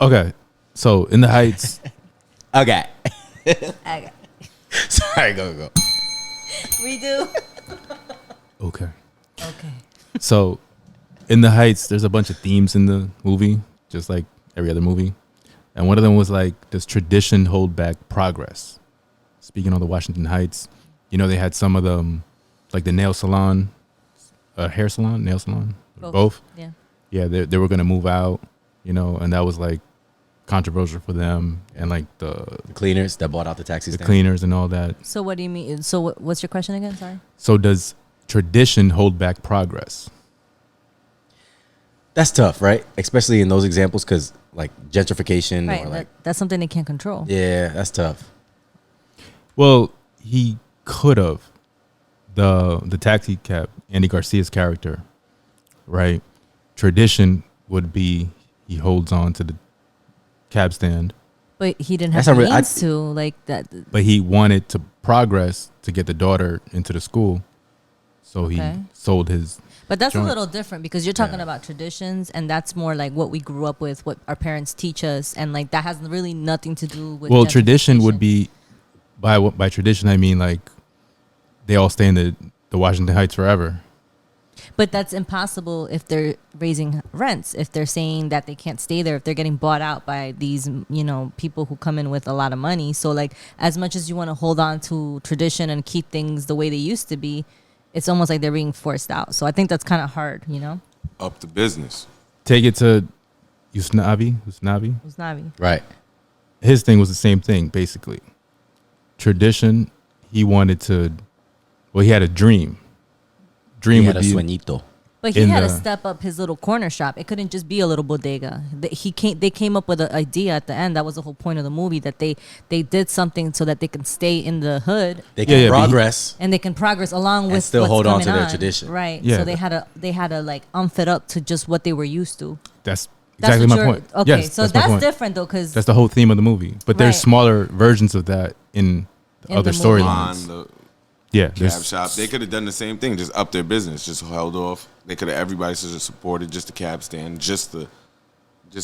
Okay, so in the Heights, Okay. Okay. Sorry, go. Redo. okay. Okay. So in the Heights, there's a bunch of themes in the movie, just like every other movie. And one of them was like, does tradition hold back progress? Speaking of the Washington Heights, you know, they had some of them, like the nail salon, hair salon, nail salon, both. Yeah. Yeah, they were going to move out, you know, and that was like controversial for them. And like the Cleaners that bought out the taxi stand. cleaners and all that. So what do you mean? So what's your question again? Sorry. So does tradition hold back progress? That's tough, right? Especially in those examples, because like gentrification Right. or like, That's something they can't control. yeah, that's tough. Well, he could have. The taxi cab, Andy Garcia's character, right? Tradition would be he holds on to the cab stand, But he didn't That's have not the really- means to like that. but he wanted to progress to get the daughter into the school, so he Okay. sold his. But that's joint. a little different because you're talking Yeah. about traditions, and that's more like what we grew up with, what our parents teach us, and like that has really nothing to do with. Well, tradition would gentrification. be by tradition I mean like they all stay in the Washington Heights forever. But that's impossible if they're raising rents, if they're saying that they can't stay there, if they're getting bought out by these, people who come in with a lot of money. So like as much as you want to hold on to tradition and keep things the way they used to be, it's almost like they're being forced out. So I think that's kind of hard, Up to business. Take it to Usnavi. Usnavi. Right. His thing was the same thing, basically. Tradition, he wanted to, well, he had a dream. He Dream had would a be, sueñito. But he In had to the- step up his little corner shop. It couldn't just be a little bodega. They came up with an idea at the end. That was the whole point of the movie, that they did something so that they can stay in the hood They can Yeah, but he- progress. and they can progress along with still what's hold on coming to their tradition. Right. Yeah, So they had to like it up to just what they were used to. that's That's exactly what my you're- point. Okay, Yes, so my that's point. different though, because That's the whole theme of the movie. But there's Right. smaller versions of that in the In other the movie. On storylines. the Yeah, cab there's shop, they could have done the same thing, just up their business, just held off. They could have everybody should have supported just the cab stand, just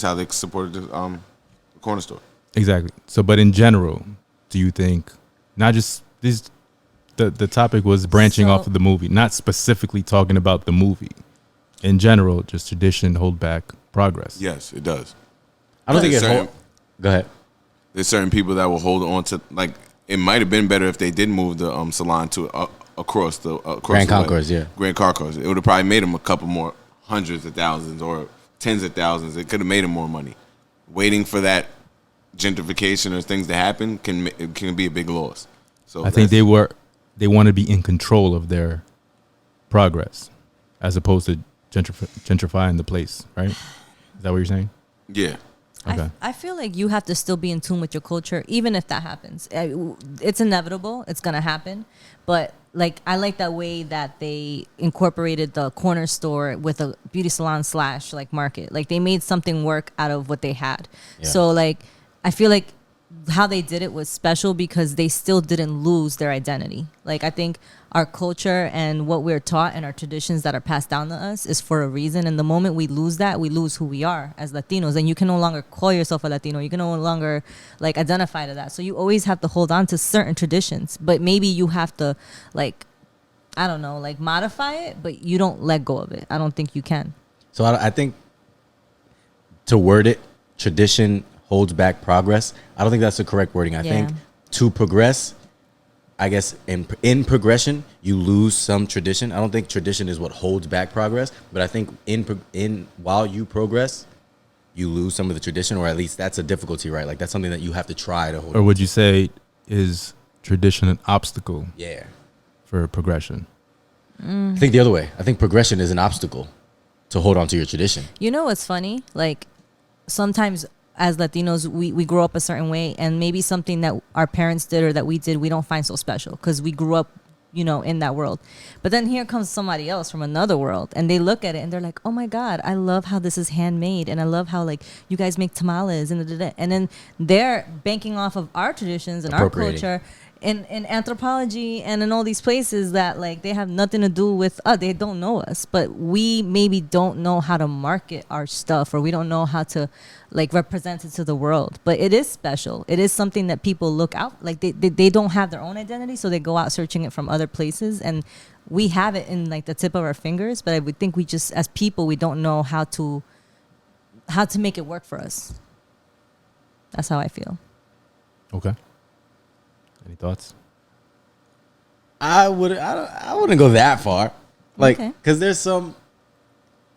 how they supported the corner store. exactly. So, but in general, do you think not just this? The topic was branching So- off of the movie, not specifically talking about the movie. In general, just tradition hold back progress. Yes, it does. I don't think There's it hold. Go ahead. There's certain people that will hold on to, like, it might have been better if they did move the salon to across Grand the way. Concourse, yeah. Grand Concourse. It would have probably made them a couple more hundreds of thousands or tens of thousands. It could have made them more money. Waiting for that gentrification or things to happen can be a big loss. So I think that's- they want to be in control of their progress, as opposed to gentrifying the place. Right? Is that what you're saying? yeah. Okay. I feel like you have to still be in tune with your culture, even if that happens. It's inevitable. It's going to happen. But like, I like that way that they incorporated the corner store with a beauty salon / like market. Like they made something work out of what they had. Yeah. So like, I feel like how they did it was special because they still didn't lose their identity. Like I think our culture and what we're taught and our traditions that are passed down to us is for a reason. And the moment we lose that, we lose who we are as Latinos. And you can no longer call yourself a Latino. You can no longer like identify to that. So you always have to hold on to certain traditions, but maybe you have to like, I don't know, like modify it, but you don't let go of it. I don't think you can. So I think to word it, tradition holds back progress. I don't think that's the correct wording. I think Yeah. to progress, I guess in progression, you lose some tradition. I don't think tradition is what holds back progress, but I think in while you progress, you lose some of the tradition, or at least that's a difficulty, right? Like that's something that you have to try to hold. Or would you say is tradition an obstacle Yeah. for progression? I think the other way. I think progression is an obstacle to hold on to your tradition. You know what's funny? Like sometimes as Latinos, we grow up a certain way, and maybe something that our parents did or that we did, we don't find so special because we grew up, in that world. But then here comes somebody else from another world, and they look at it and they're like, "Oh my God, I love how this is handmade, and I love how like you guys make tamales and da-da-da." And then they're banking off of our traditions and our Appropriating. culture in anthropology and in all these places that like they have nothing to do with us. They don't know us, but we maybe don't know how to market our stuff, or we don't know how to like represent it to the world. But it is special. It is something that people look out, like they don't have their own identity, so they go out searching it from other places, and we have it in like the tip of our fingers. But I would think we just, as people, we don't know how to make it work for us. That's how I feel. Okay. Any thoughts? I wouldn't go that far, like, Okay. because there's some,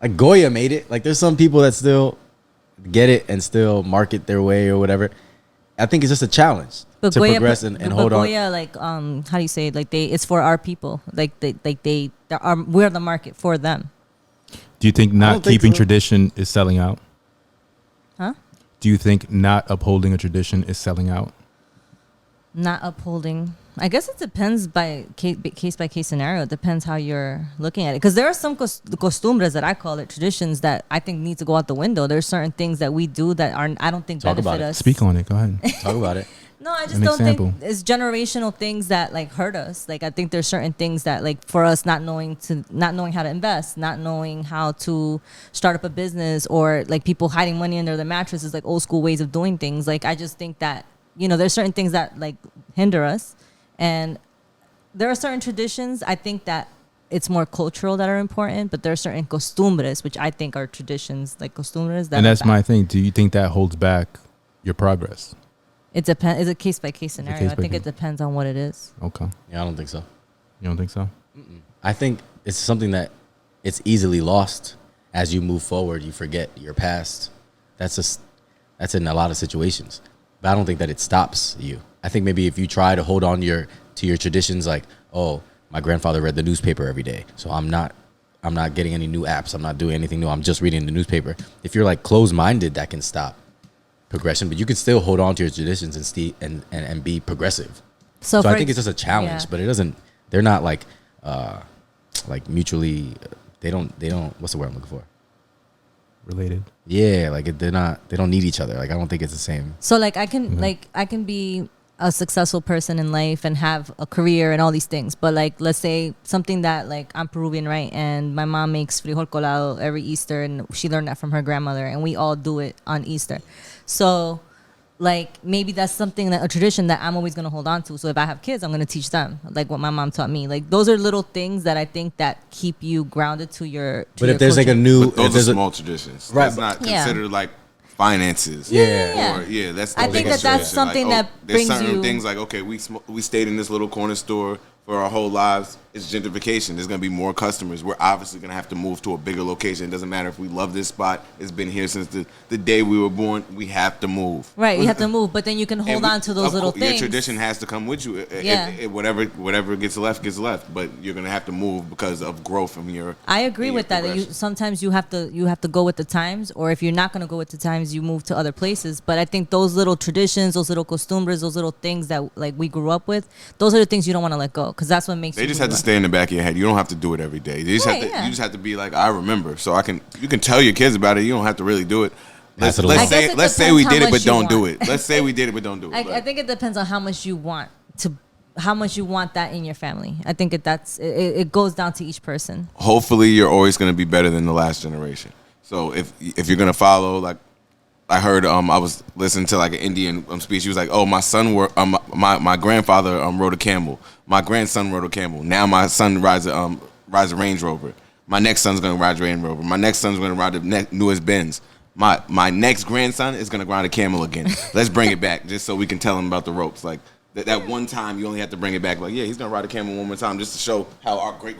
like Goya made it. Like, there's some people that still get it and still market their way or whatever. I think it's just a challenge to progress and but hold on. Goya, like, how do you say it? Like it's for our people. We're the market for them. Do you think not don't think keeping so. tradition is selling out? Huh? Do you think not upholding a tradition is selling out? Not upholding. I guess it depends by case by case scenario. It depends how you're looking at it. Because there are some costumbres that I call it traditions that I think need to go out the window. There's certain things that we do that I don't think Talk about benefit it. us. Speak on it. Go ahead. Talk about it. No, I just An don't example. think it's generational things that like hurt us. Like I think there's certain things that like for us not knowing how to invest, not knowing how to start up a business, or like people hiding money under the mattress is like old school ways of doing things. Like I just think that, you know, there's certain things that like hinder us, and there are certain traditions I think that it's more cultural that are important, but there are certain costumbres which I think are traditions, like costumbres that And are that's bad. my thing. Do you think that holds back your progress? It depends. It's a case by case scenario. I think case-by-case. it depends on what it is. Okay. Yeah, I don't think so. You don't think so? I think it's something that it's easily lost as you move forward. You forget your past. That's in a lot of situations. But I don't think that it stops you. I think maybe if you try to hold on to your traditions, like, oh, my grandfather read the newspaper every day, so I'm not getting any new apps. I'm not doing anything new. I'm just reading the newspaper. If you're like closed-minded, that can stop progression. But you can still hold on to your traditions and be progressive. So I think it's just a challenge, yeah. but it doesn't. They're not like mutually. They don't. What's the word I'm looking for? Related. Yeah, like they're not. They don't need each other. Like I don't think it's the same. So like I can be a successful person in life and have a career and all these things, but like let's say something that like I'm Peruvian, right? And my mom makes frijol colado every Easter, and she learned that from her grandmother, and we all do it on Easter. So like maybe that's something that a tradition that I'm always gonna hold on to. So if I have kids, I'm gonna teach them like what my mom taught me. Like those are little things that I think that keep you grounded to your. But if there's like a new, But those if are there's a, small traditions. Right, That's not Yeah. considered like finances. Yeah. Or that's. I the think biggest that that's tradition. something Like, that there's brings certain you- things like, okay, we stayed in this little corner store for our whole lives. It's gentrification. There's gonna be more customers. We're obviously gonna have to move to a bigger location. It doesn't matter if we love this spot. It's been here since the day we were born. We have to move. Right, you have to move, but then you can And hold we- on to those of little course, things. Your tradition has to come with you. Yeah. Whatever gets left. But you're gonna have to move because of growth from your. I agree your with that. That you progression. sometimes you have to go with the times, or if you're not going to go with the times, you move to other places. But I think those little traditions, those little costumbres, those little things that like we grew up with, those are the things you don't want to let go, because that's what makes They you just who have to you are. stay in the back of your head. You don't have to do it every day. You just, Right, have to, yeah. you just have to be like, I remember. So you can tell your kids about it. You don't have to really do it. Pass it I along. guess it Let's say depends we how did it, much but you don't do want. it. Let's say we did it, but don't do it. I think it depends on how much you want that in your family. I think it goes down to each person. Hopefully, you're always going to be better than the last generation. So if you're going to follow, like I heard, I was listening to like an Indian speech. He was like, "Oh, my son my grandfather rode a camel. My grandson rode a camel. Now my son rides a Range Rover. My next son's going to ride a Range Rover. My next son's going to ride the newest Benz. My next grandson is going to ride a camel again. Let's bring it back just so we can tell him about the ropes. Like that one time, you only have to bring it back. Like, yeah, he's going to ride a camel one more time just to show how our great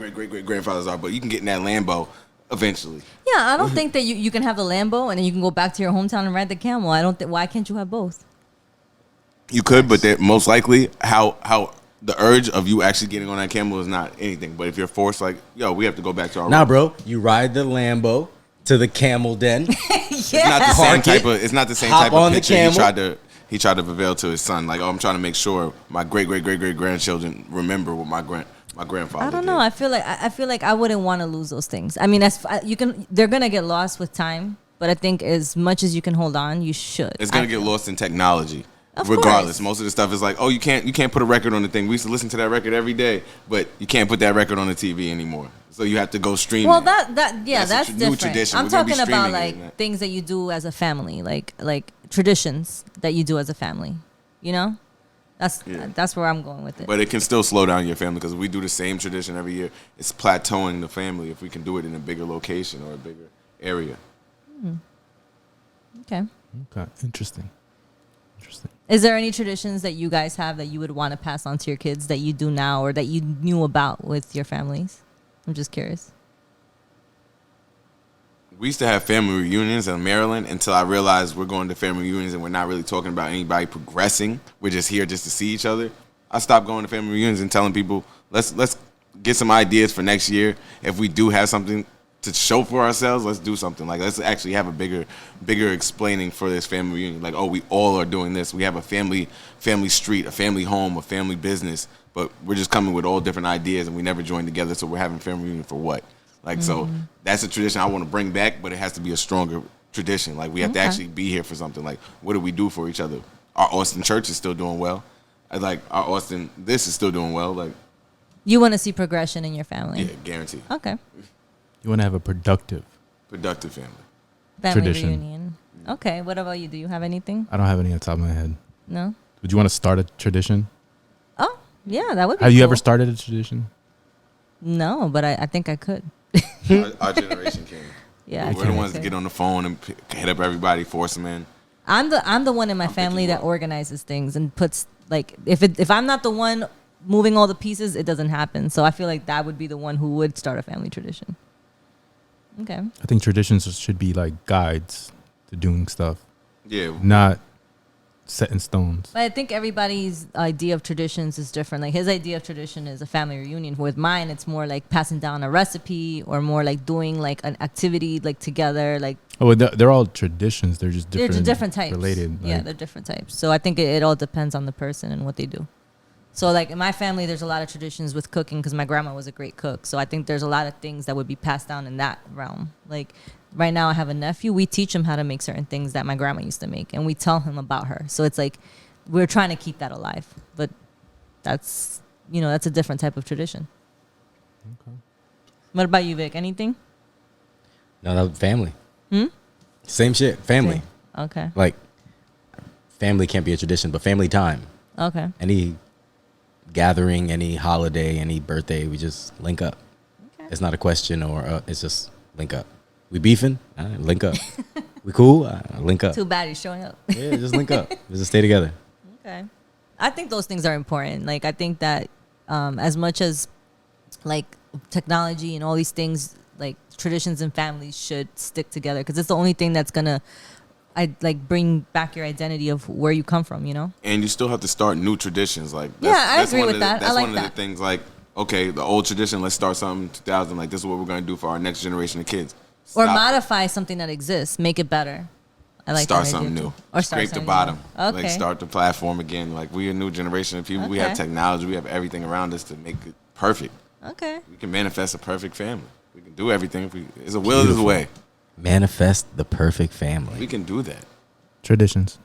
grandfathers are. But you can get in that Lambo eventually. Yeah, I don't think that you can have the Lambo and then you can go back to your hometown and ride the camel. I don't think. Why can't you have both? You could, but they're most likely how the urge of you actually getting on that camel is not anything. But if you're forced, like, yo, we have to go back to our nah, roots. bro. You ride the Lambo to the camel den. It's not the same Park type it, of. It's not the same hop type on of the picture camel. he tried to fulfill to his son. Like, oh, I'm trying to make sure my great grandchildren remember what my grandfather. I don't did. know. I feel like I wouldn't want to lose those things. I mean, they're gonna get lost with time, but I think as much as you can hold on, you should. It's gonna I get feel. lost in technology. Of Regardless, course. most of the stuff is like, oh, you can't put a record on the thing. We used to listen to that record every day, but you can't put that record on the TV anymore. So you have to go stream. Well, it. that's new different. tradition. I'm We're gonna be talking about streaming it, like man. things that you do as a family, like traditions that you do as a family. You know, that's where I'm going with it. But it can still slow down your family because we do the same tradition every year. It's plateauing the family if we can do it in a bigger location or a bigger area. Okay. Okay, interesting. Is there any traditions that you guys have that you would want to pass on to your kids that you do now or that you knew about with your families? I'm just curious. We used to have family reunions in Maryland until I realized we're going to family reunions and we're not really talking about anybody progressing. We're just here just to see each other. I stopped going to family reunions and telling people, let's get some ideas for next year. If we do have something to show for ourselves, let's do something. Like, let's actually have a bigger explaining for this family reunion. Like, oh, we all are doing this. We have a family street, a family home, a family business, but we're just coming with all different ideas and we never joined together, so we're having family reunion for what? Like, so that's a tradition I want to bring back, but it has to be a stronger tradition. Like, we have to actually be here for something. Like, what do we do for each other? Our Austin church is still doing well. Like, our Austin, this is still doing well. Like, You want to see progression in your family? yeah, guaranteed. Okay. You want to have a productive. Productive family. Family Tradition. reunion. Okay. What about you? Do you have anything? I don't have any on top of my head. No? Would you want to start a tradition? Oh, yeah, that would be Have you cool. ever started a tradition? No, but I think I could. Our generation can. Yeah, I We're the think I ones that could. get on the phone and hit up everybody, force them in. I'm the one in my I'm picking family you that up. organizes things and puts like if I'm not the one moving all the pieces, it doesn't happen. So I feel like that would be the one who would start a family tradition. Okay. I think traditions should be like guides to doing stuff, Yeah. not set in stones. But I think everybody's idea of traditions is different. Like his idea of tradition is a family reunion. With mine, it's more like passing down a recipe or more like doing like an activity like together. Like Oh, well, they're all traditions. They're just different. they're different types. Related. Yeah, like- they're different types. So I think it all depends on the person and what they do. So like in my family, there's a lot of traditions with cooking because my grandma was a great cook. So I think there's a lot of things that would be passed down in that realm. Like right now, I have a nephew. We teach him how to make certain things that my grandma used to make, and we tell him about her. So it's like we're trying to keep that alive. But that's that's a different type of tradition. Okay. What about you, Vic? Anything? No, that was family. Same shit. Family. Okay. Like, family can't be a tradition, but family time. Okay. Any gathering, any holiday, any birthday, we just link up. Okay. It's not a question or it's just link up. We beefing? Link up. We cool? Link up. Too bad he's showing up. Yeah, just link up. Just stay together. Okay. I think those things are important. Like, I think that as much as, like, technology and all these things, like, traditions and families should stick together because it's the only thing that's going to, bring back your identity of where you come from, And you still have to start new traditions. Like, Yeah, I agree one with of the- that. I That's like one of the that. things. Like, okay, the old tradition. Let's start something 2000. Like, this is what we're going to do for our next generation of kids. Or Stop. modify something that exists, make it better. I like Start that idea something too. new. Or start Scrape the something bottom. new. Okay. Like, start the platform again. Like, we're a new generation of people. We have Okay. technology. We have everything around us to make it perfect. Okay. We can manifest a perfect family. We can do everything. If we, it's a will, there's a way. Manifest the perfect family. We can do that. Traditions.